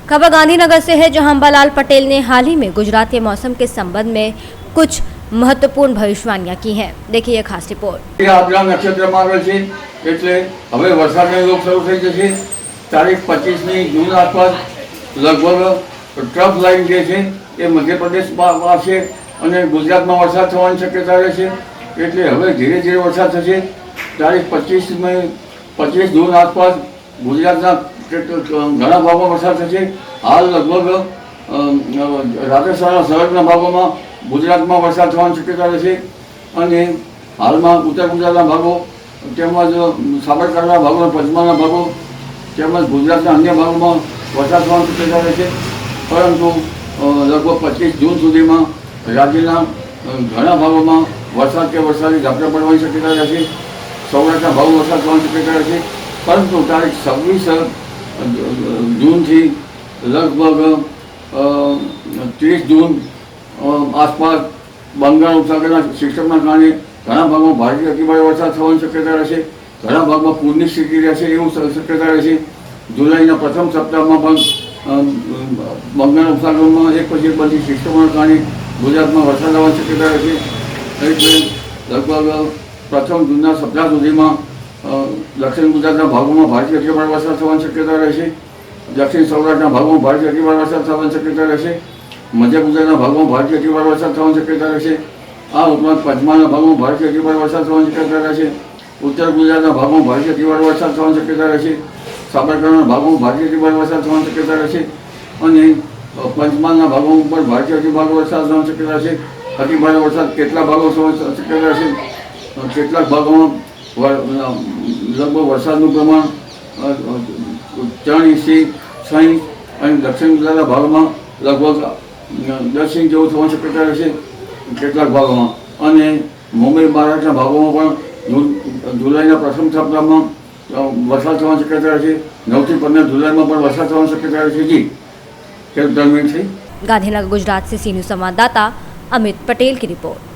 खबर गांधीनगर से है, जहां अंबालाल पटेल ने हाल ही में गुजरात के मौसम के संबंध में कुछ महत्वपूर्ण भविष्यवाणियां की हैं। देखिए खास रिपोर्ट। आद्रा नक्षत्र में आवेल छे એટલે હવે વરસાદની ઋતુ શરૂ થઈ જશે। તારીખ 25મી જૂન આસપાસ લગભગ ટ્રફ લાઇન જે છે એ મધ્યપ્રદેશમાં આવશે અને ગુજરાતમાં વરસાદ થવાની શક્યતા રહેશે। એટલે હવે ધીરે ધીરે વરસાદ થશે। તારીખ 25 જૂન આસપાસ ગુજરાતના ઘણા ભાગોમાં વરસાદ થશે। હાલ લગભગ રાજસ્થાનના સંલગ્ન ભાગોમાં ગુજરાતમાં વરસાદ થવાની શક્યતા રહેશે અને હાલમાં ઉત્તર ગુજરાતના ભાગો તેમજ સાબરકાંઠાના ભાગો, પંચમહાલના ભાગો તેમજ ગુજરાતના અન્ય ભાગોમાં વરસાદ થવાની શક્યતા રહેશે। પરંતુ લગભગ 25 જૂન સુધીમાં રાજ્યના ઘણા ભાગોમાં વરસાદ કે વરસાદી ઝાપટા પડવાની શક્યતા રહેશે। સૌરાષ્ટ્રના ભાગો વરસાદ થવાની શક્યતા રહેશે। પરંતુ તારીખ 26 જૂનથી લગભગ 30 જૂન આસપાસ બંગાળ ઉપસાગરના સિસ્ટમના કારણે ઘણા ભાગમાં ભારે અતિભારે વરસાદ થવાની શક્યતા રહેશે। ઘણા ભાગમાં પૂરની સ્થિતિ રહેશે એવું શક્યતા રહેશે। જુલાઈના પ્રથમ સપ્તાહમાં પણ બંગાળ ઉપસાગરમાં એક પછી એક બધી સિસ્ટમોના કારણે ગુજરાતમાં વરસાદ આવવાની શક્યતા રહેશે। એટલે લગભગ પ્રથમ જૂનના સપ્તાહ સુધીમાં દક્ષિણ ગુજરાતના ભાગોમાં ભારેથી અતિભારે વરસાદ થવાની શક્યતા રહેશે। દક્ષિણ સૌરાષ્ટ્રના ભાગોમાં ભારેથી અતિભારે વરસાદ થવાની શક્યતા રહેશે। મધ્ય ગુજરાતના ભાગોમાં ભારેથી અતિભારે વરસાદ થવાની શક્યતા રહેશે। આ ઉપરાંત પંચમહાલના ભાગોમાં ભારેથી અતિભારે વરસાદ થવાની શક્યતા રહેશે। ઉત્તર ગુજરાતના ભાગોમાં ભારેથી અતિભારે વરસાદ થવાની શક્યતા રહેશે। સાબરકાંઠાના ભાગોમાં ભારેથી અતિભારે વરસાદ થવાની શક્યતા રહેશે અને પંચમહાલના ભાગોમાં પણ ભારેથી અતિભારે વરસાદ થવાની શક્યતા રહેશે। અતિભારે વરસાદ કેટલા ભાગો થવાની શક્યતા રહેશે। કેટલાક ભાગોમાં લગભગ વરસાદનું પ્રમાણ 3 ઇંચથી 6 ઇંચ અને દક્ષિણ ગુજરાતના ભાગમાં લગભગ 10 ઇંચ જેવું થવાની શક્યતા રહેશે કેટલાક ભાગોમાં। અને મુંબઈ મહારાષ્ટ્રના ભાગોમાં પણ જુલાઈના પ્રથમ સપ્તાહમાં વરસાદ થવાની શક્યતા રહેશે। 9 થી 15 જુલાઈમાં પણ વરસાદ થવાની શક્યતા રહેશે। જી ખેડૂત દરમિયાન છે। गांधीनगर गुजरात से सीनियर संवाददाता अमित पटेल की रिपोर्ट।